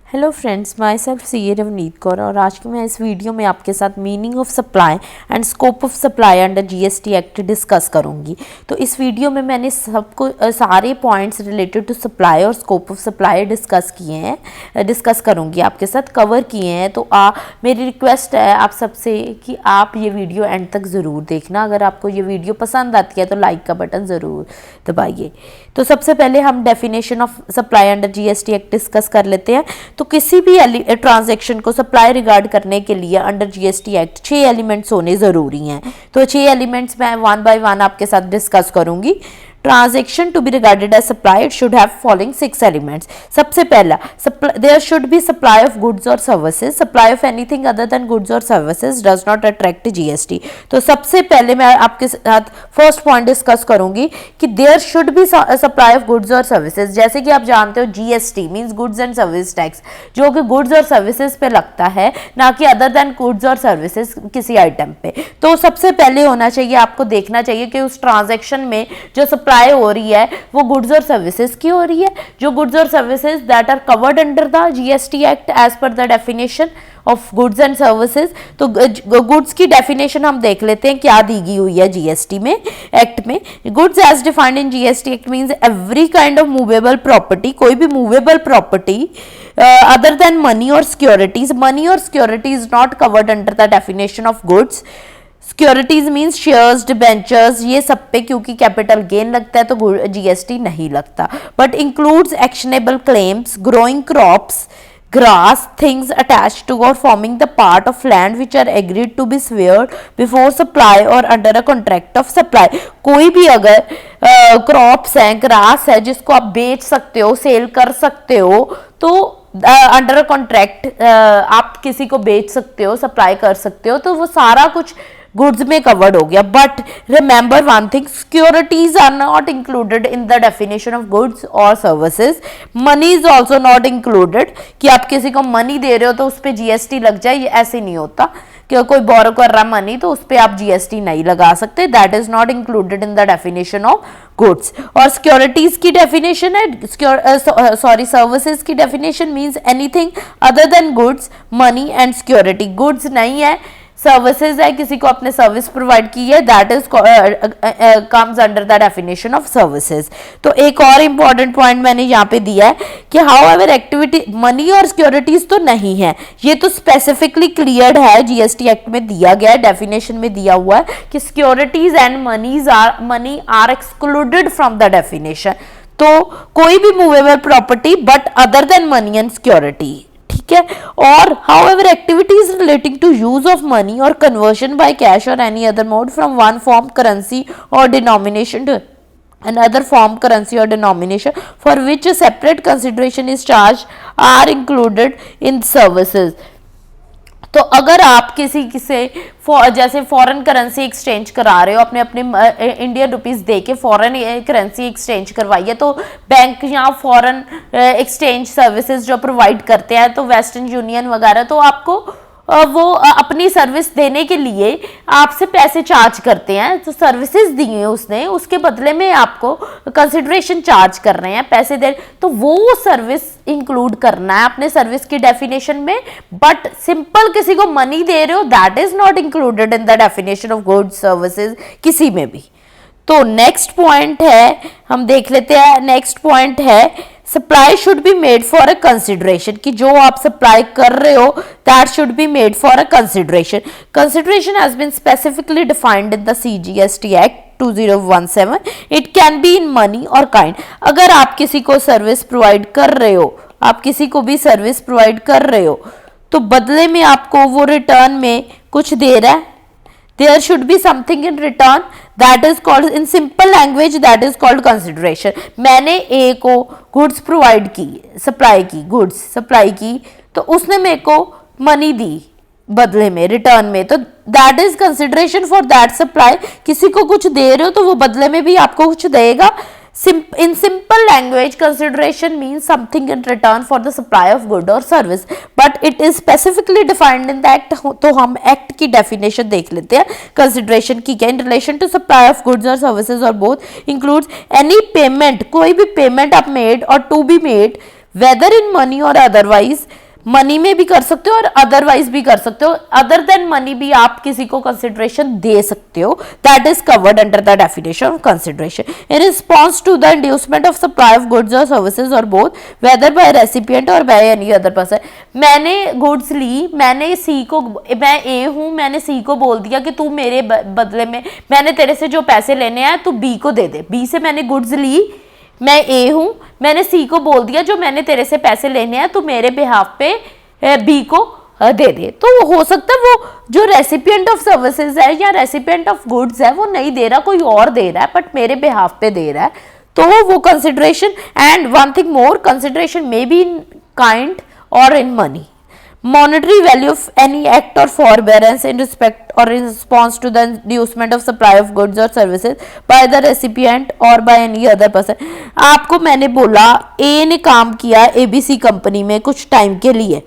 Hello friends, my self सी ए रवनीत कौर और आज की मैं इस वीडियो में आपके साथ meaning of supply and scope of supply under GST act discuss करूंगी। तो इस वीडियो में मैंने सबको सारे पॉइंट्स रिलेटेड टू सप्लाई और स्कोप ऑफ सप्लाई डिस्कस करूंगी, आपके साथ कवर किए हैं। तो मेरी रिक्वेस्ट है आप सबसे कि आप ये वीडियो एंड तक ज़रूर देखना। अगर आपको ये वीडियो पसंद आती है तो लाइक का बटन ज़रूर दबाइए। तो सबसे पहले हम definition of supply under GST act discuss कर लेते हैं। तो किसी भी ट्रांजैक्शन को सप्लाई रिगार्ड करने के लिए अंडर जीएसटी एक्ट 6 एलिमेंट्स होने ज़रूरी हैं। तो 6 एलिमेंट्स मैं वन बाय वन आपके साथ डिस्कस करूंगी। Transaction to be regarded as supply it should have following 6 elements. सबसे पहला, there should be supply of goods और services. Supply of anything other than goods और services does not attract GST. तो सबसे पहले मैं आपके साथ फर्स्ट पॉइंट डिस्कस करूंगी कि there should be supply of goods और सर्विसेज। जैसे कि आप जानते हो GST means goods and service tax, जो कि गुड्स और सर्विसेज पे लगता है, ना कि अदर देन गुड्स और सर्विसेज किसी आइटम पे। तो सबसे पहले होना चाहिए, आपको देखना चाहिए कि उस ट्रांजैक्शन में जो सप्लाई हो रही है वो गुड्स और सर्विसेज की हो रही है। जो गुड्स और services that are covered under the GST act as per the definition of goods and services. तो गुड्स की डेफिनेशन हम देख लेते हैं क्या दी गई हुई है जीएसटी में, एक्ट में। Goods as defined in GST act means every kind of movable property, कोई भी movable property other than money और सिक्योरिटीज। मनी और security is not covered under the definition of goods. Securities means shares, debentures, ये सब पे क्योंकि capital gain लगता है तो जीएसटी नहीं लगता। But includes actionable claims, growing crops, grass, things attached to or forming the part of land which are agreed to be sweared before supply or under a contract of supply। कोई भी अगर crops हैं, grass है जिसको आप बेच सकते हो, सेल कर सकते हो, तो अंडर अ कॉन्ट्रैक्ट आप किसी को बेच सकते हो, सप्लाई कर सकते हो, तो वो सारा कुछ गुड्स में कवर्ड हो गया। But remember one thing, securities are not included in the definition of goods और services. Money is also not included, कि आप किसी को मनी दे रहे हो तो उस पर जीएसटी लग जाए, ये ऐसे नहीं होता कि कोई बोरो कर रहा मनी तो उस पर आप जीएसटी नहीं लगा सकते। That is not included in the definition of goods. और सिक्योरिटीज की डेफिनेशन है, सर्विसेज की definition means anything other than goods, money and security. Goods नहीं है, सर्विसेज है, किसी को अपने सर्विस प्रोवाइड की है, that is comes under the definition of services. तो एक और इंपॉर्टेंट पॉइंट मैंने यहाँ पे दिया है कि हाउ एवर एक्टिविटी, मनी और सिक्योरिटीज तो नहीं है, ये तो स्पेसिफिकली क्लियर्ड है, जीएसटी एक्ट में दिया गया है, डेफिनेशन में दिया हुआ है कि securities and money are excluded from the definition. तो कोई भी movable property but other than money and security, ठीक है। और however activities relating to use of money or conversion by cash or any other mode from one form currency or denomination to another form currency or denomination for which a separate consideration is charged are included in services। तो अगर आप किसी से जैसे foreign currency exchange करा रहे हो, अपने अपने इंडियन रुपीस दे के फॉरेन करेंसी एक्सचेंज करवाइए, तो बैंक यहाँ फॉरेन एक्सचेंज सर्विसेज जो प्रोवाइड करते हैं, तो वेस्टर्न यूनियन वगैरह, तो आपको वो अपनी सर्विस देने के लिए आपसे पैसे चार्ज करते हैं। तो सर्विसेज दी है उसने, उसके बदले में आपको कंसिडरेशन चार्ज कर रहे हैं, पैसे दे, तो वो सर्विस इंक्लूड करना है अपने सर्विस की डेफिनेशन में। बट सिंपल किसी को मनी दे रहे हो, that is not included in the definition of goods services किसी में भी। तो नेक्स्ट पॉइंट है, हम देख लेते हैं। नेक्स्ट पॉइंट है supply should be made for a consideration, कि जो आप सप्लाई कर रहे हो that should be made for a consideration. Consideration has been specifically defined in the CGST act 2017। It can be in money or kind. अगर आप किसी को सर्विस प्रोवाइड कर रहे हो, आप किसी को भी सर्विस प्रोवाइड कर रहे हो, तो बदले में आपको वो रिटर्न में कुछ दे रहा है, there should be something in return, that is called, in simple language that is called consideration। मैंने ए को गुड्स प्रोवाइड की, सप्लाई की, गुड्स सप्लाई की, तो उसने मेरे को मनी दी बदले में, रिटर्न में, तो that is consideration for that supply. किसी को कुछ दे रहे हो तो वो बदले में भी आपको कुछ देगा। In simple language, consideration means something in return for the supply of good or service, but it is specifically defined in the act। तो हम एक्ट की डेफिनेशन देख लेते हैं consideration की क्या। in relation to supply of goods or services or both includes any payment, कोई भी पेमेंट आप made or to be made whether in money or otherwise money में भी कर सकते हो और अदरवाइज भी कर सकते हो, अदर देन मनी भी आप किसी को कंसिडरेशन दे सकते हो, that is covered under the definition of consideration in response to the inducement of supply of goods और services or both whether by recipient or by any other person. मैंने goods ली, मैंने सी को, मैं ए हूं, मैंने सी को बोल दिया कि तू मेरे बदले में, मैंने तेरे से जो पैसे लेने हैं तू बी को दे दे, बी से मैंने गुड्स ली, मैं ए हूं, मैंने सी को बोल दिया जो मैंने तेरे से पैसे लेने हैं तो मेरे बिहाफ पे बी को दे दे। तो हो सकता है वो जो रेसिपिएंट ऑफ सर्विसेज है या रेसिपिएंट ऑफ गुड्स है वो नहीं दे रहा, कोई और दे रहा है, बट मेरे बिहाफ पे दे रहा है, तो वो consideration. And one thing more, consideration may be in kind और in money. Monetary value of any act or forbearance in respect or in response to the inducement of supply of goods or services by the recipient or by any other person। आपको मैंने बोला ए ने काम किया ABC company में कुछ time के लिए,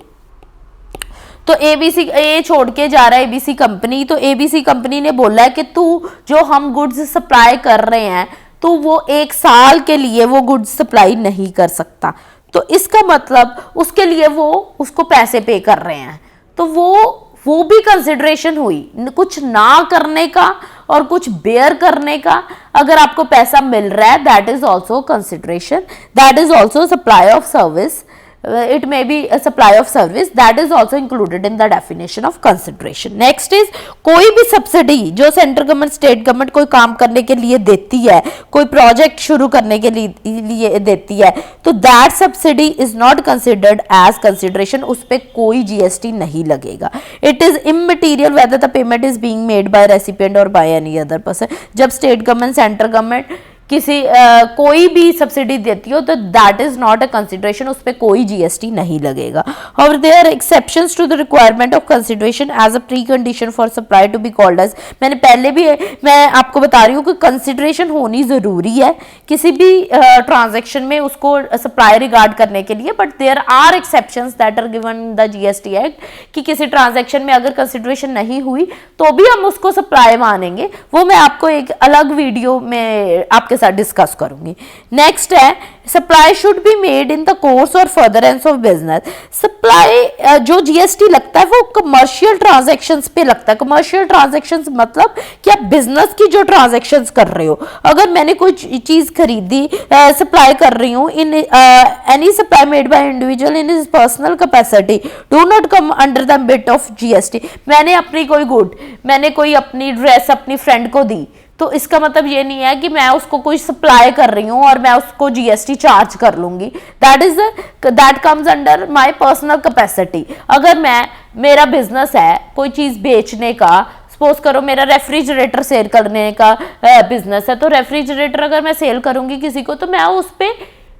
तो एबीसी ए छोड़ के जा रहा है एबीसी कंपनी, तो एबीसी कंपनी ने बोला है कि तू जो हम गुड्स सप्लाई कर रहे हैं तो वो 1 साल के लिए वो गुड्स सप्लाई नहीं कर सकता, तो इसका मतलब उसके लिए वो उसको पैसे पे कर रहे हैं, तो वो भी कंसिडरेशन हुई, कुछ ना करने का और कुछ बेयर करने का। अगर आपको पैसा मिल रहा है that is also consideration, that is also supply of service, it may be a supply of service, that is also included in the definition of consideration। next is कोई भी सब्सिडी जो सेंट्रल गवर्नमेंट स्टेट गवर्नमेंट कोई काम करने के लिए देती है, कोई प्रोजेक्ट शुरू करने के लिए देती है, तो that subsidy is not considered as consideration, उस पर कोई जीएसटी नहीं लगेगा। It is immaterial whether the payment is being made by recipient or by any other person. जब स्टेट गवर्नमेंट सेंट्रल गवर्नमेंट किसी कोई भी सब्सिडी देती हो तो that is not a consideration, उस पर कोई जीएसटी नहीं लगेगा। और there are exceptions to the requirement of consideration as a precondition for supply to be called as. मैंने पहले भी मैं आपको बता रही हूँ कि कंसिडरेशन होनी जरूरी है किसी भी ट्रांजेक्शन में उसको सप्लाई रिगार्ड करने के लिए, but there are exceptions that are given in the GST act कि किसी ट्रांजेक्शन में अगर कंसिडरेशन नहीं हुई तो भी हम उसको सप्लाई मानेंगे, वो मैं आपको एक अलग वीडियो में आपके साथ डिस्कस करूंगी। नेक्स्ट है supply should be made in the course or furtherance of business. Supply जो जीएसटी लगता है वो कमर्शियल ट्रांजैक्शंस पे लगता है। कमर्शियल ट्रांजैक्शंस मतलब कि आप बिजनेस की जो ट्रांजैक्शंस कर रहे हो, अगर मैंने कोई चीज खरीदी, सप्लाई कर रही हूँ in any supply made by individual in his personal capacity do not come under the bit of GST. मैंने अपनी कोई गुड, मैंने कोई अपनी ड्रेस अपनी फ्रेंड को दी, तो इसका मतलब ये नहीं है कि मैं उसको कोई सप्लाई कर रही हूं और मैं उसको जीएसटी चार्ज कर लूंगी, that comes under my personal capacity. अगर मेरा बिजनेस है कोई चीज बेचने का, सपोज करो मेरा रेफ्रिजरेटर सेल करने का बिजनेस है, तो रेफ्रिजरेटर अगर मैं सेल करूंगी किसी को तो मैं उस पर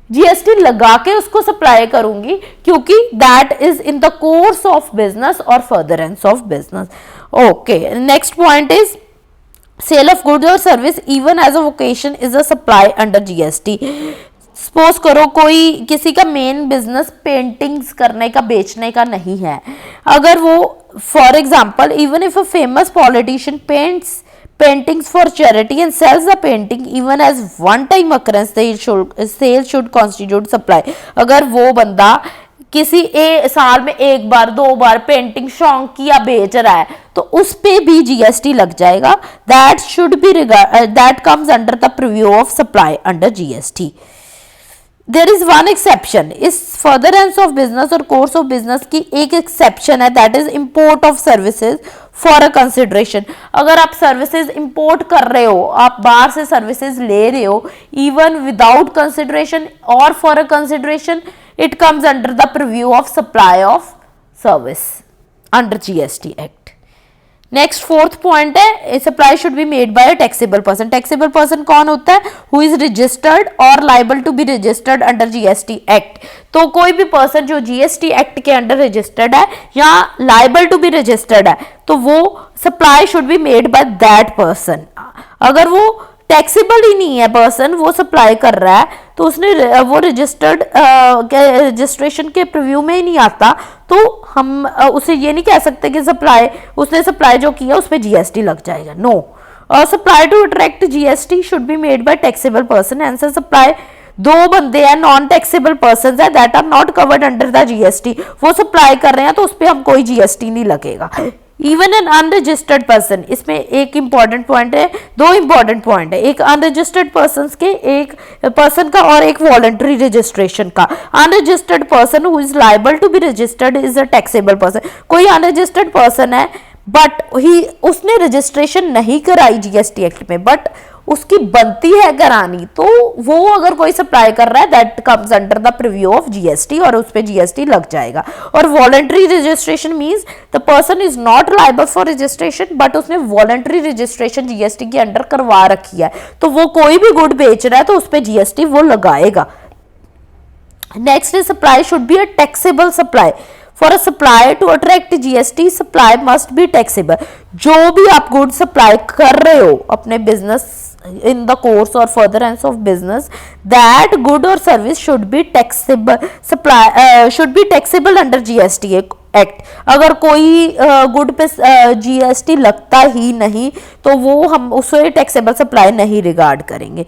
जीएसटी लगा के उसको सप्लाई करूंगी, क्योंकि that is in the course of business और furtherance of business. Okay, next point is sale of goods और service even as a vocation is a supply under GST. Suppose करो कोई किसी का मेन बिजनेस पेंटिंग्स करने का, बेचने का नहीं है, अगर वो for example even if a famous politician paints paintings for charity and sells the painting even as one time occurrence, sale should constitute supply। अगर वो बंदा किसी साल में 1 बार 2 बार पेंटिंग शौक की या बेच रहा है तो उस पे भी जीएसटी लग जाएगा, that should be that comes under the preview of supply under GST. There is one exception, इस फर्दरेंस ऑफ बिजनेस और कोर्स ऑफ बिजनेस की एक एक्सेप्शन है, that is import of services for a consideration. अगर आप services import कर रहे हो, आप बाहर से सर्विसेज ले रहे हो, इवन विदाउट कंसिडरेशन और for a consideration, it comes under the purview of supply of service under GST Act। Next fourth point है supply should be made by a taxable person. Taxable person कौन होता है? Who is registered और liable to be registered under GST act. तो कोई भी person जो GST act के अंडर रजिस्टर्ड है या लाइबल टू बी रजिस्टर्ड है तो वो supply should be made by that person. अगर वो टैक्सेबल ही नहीं है पर्सन, वो सप्लाई कर रहा है तो उसने वो रजिस्टर्ड रजिस्ट्रेशन के प्रीव्यू में ही नहीं आता, तो हम उसे ये नहीं कह सकते कि उसने सप्लाई जो किया उस पर जीएसटी लग जाएगा। No, supply to attract GST should be made by taxable person, answer supply दो बंदे हैं नॉन टैक्सेबल पर्सन है that are not covered under the GST, वो सप्लाई कर रहे हैं तो उस पर हम कोई जीएसटी नहीं लगेगा। इवन एन अनरजिस्टर्ड पर्सन, इसमें एक इंपॉर्टेंट पॉइंट है, दो इंपॉर्टेंट पॉइंट है, एक अनरजिस्टर्ड पर्सन के, एक पर्सन का और एक वॉलंटरी रजिस्ट्रेशन का। Unregistered person who is liable to be registered is a taxable person. कोई अनरजिस्टर्ड पर्सन है बट ही उसने रजिस्ट्रेशन नहीं कराई जीएसटी एक्ट में, बट उसकी बनती है करानी, तो वो अगर कोई सप्लाई कर रहा है that comes under the preview of GST और उस पे जीएसटी लग जाएगा। और voluntary registration means the person is not liable for registration but उसने वॉलंटरी रजिस्ट्रेशन जीएसटी के अंडर करवा रखी है, तो वो कोई भी गुड बेच रहा है तो उस पे जीएसटी वो लगाएगा। Next is supply should be a taxable supply. For a supply to attract GST supply must be taxable. जो भी आप गुड सप्लाई कर रहे हो अपने business in the course or furtherance of business, that good or service should be taxable, supply should be taxable under GST act. अगर कोई good पे जीएसटी लगता ही नहीं तो वो हम उसे टैक्सेबल सप्लाई नहीं रिगार्ड करेंगे।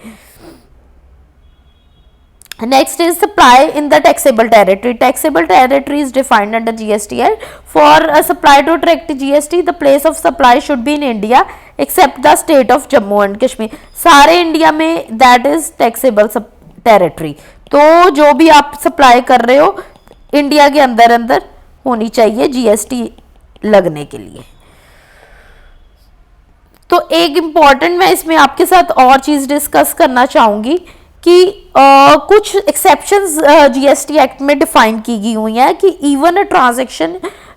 Next is supply in the taxable territory. Taxable territory is defined under GST Act. For a supply to attract GST, the place of supply should be in India except the state of Jammu and Kashmir. सारे India में that is taxable territory. तो जो भी आप supply कर रहे हो India के अंदर अंदर होनी चाहिए जीएसटी लगने के लिए। तो एक इम्पॉर्टेंट मैं इसमें आपके साथ और चीज डिस्कस करना चाहूंगी कि कुछ एक्सेप्शंस जीएसटी एक्ट में डिफाइन की गई हुई हैं कि इवन अ ट्रांजैक्शन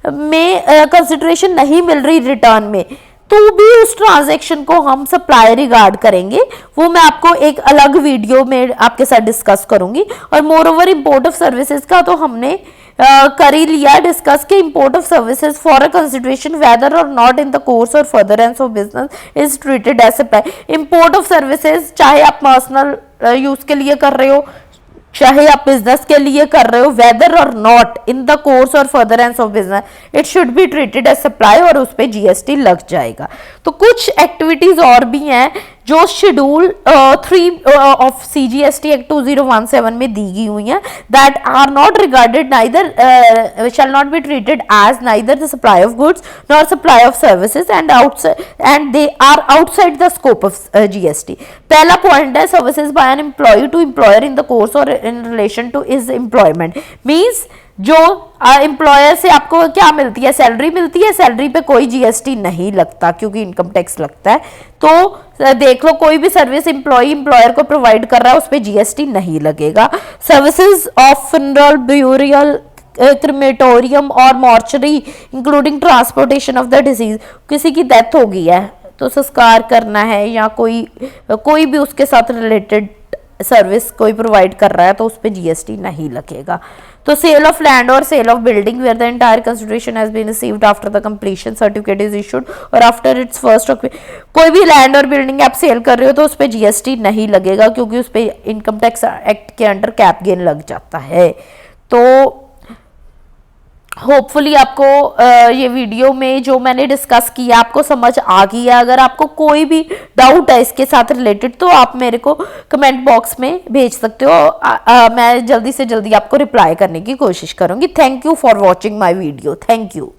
में कंसिडरेशन नहीं मिल रही रिटर्न में तो भी उस ट्रांजैक्शन को हम सप्लाई रिगार्ड करेंगे। वो मैं आपको एक अलग वीडियो में आपके साथ डिस्कस करूंगी। और moreover import of services का तो हमने कर ही लिया डिस्कस के import of services for a consideration whether or not in the course or furtherance of business is treated as supply. Import of services चाहे आप पर्सनल यूज के लिए कर रहे हो चाहे आप बिजनेस के लिए कर रहे हो, whether or not in the course or furtherance of business it should be treated as supply और उस पर जीएसटी लग जाएगा। तो कुछ एक्टिविटीज और भी हैं जो शेड्यूल 3 ऑफ सीजीएसटी एक्ट 2017 में दी गई हुई हैं that are not regarded neither shall not be treated as neither the supply of goods nor supply of services and they are outside the scope of GST. पहला point है services by an employ to employer in the course और in relation to is employment. Means जो employer से आपको क्या मिलती है, salary मिलती है, सैलरी पे कोई जीएसटी नहीं लगता क्योंकि इनकम टैक्स लगता है। तो देख लो कोई भी सर्विस एम्प्लॉयर को प्रोवाइड कर रहा है उस पर जीएसटी नहीं लगेगा। Services of funeral burial crematorium और mortuary including transportation of the deceased, किसी की डेथ हो गई है तो संस्कार करना है या कोई भी उसके साथ रिलेटेड सर्विस कोई प्रोवाइड कर रहा है तो उस पर जीएसटी नहीं लगेगा। तो सेल ऑफ लैंड और sale of building where the entire consideration has been received after the completion certificate is issued or after its first कोई भी लैंड और बिल्डिंग आप सेल कर रहे हो तो उस पर जीएसटी नहीं लगेगा क्योंकि उस पर इनकम टैक्स एक्ट के अंडर कैप गेन लग जाता है। तो होपफुली आपको ये वीडियो में जो मैंने डिस्कस किया आपको समझ आ गई है। अगर आपको कोई भी डाउट है इसके साथ रिलेटेड तो आप मेरे को कमेंट बॉक्स में भेज सकते हो। मैं जल्दी से जल्दी आपको रिप्लाई करने की कोशिश करूंगी। Thank you for watching my video. Thank you.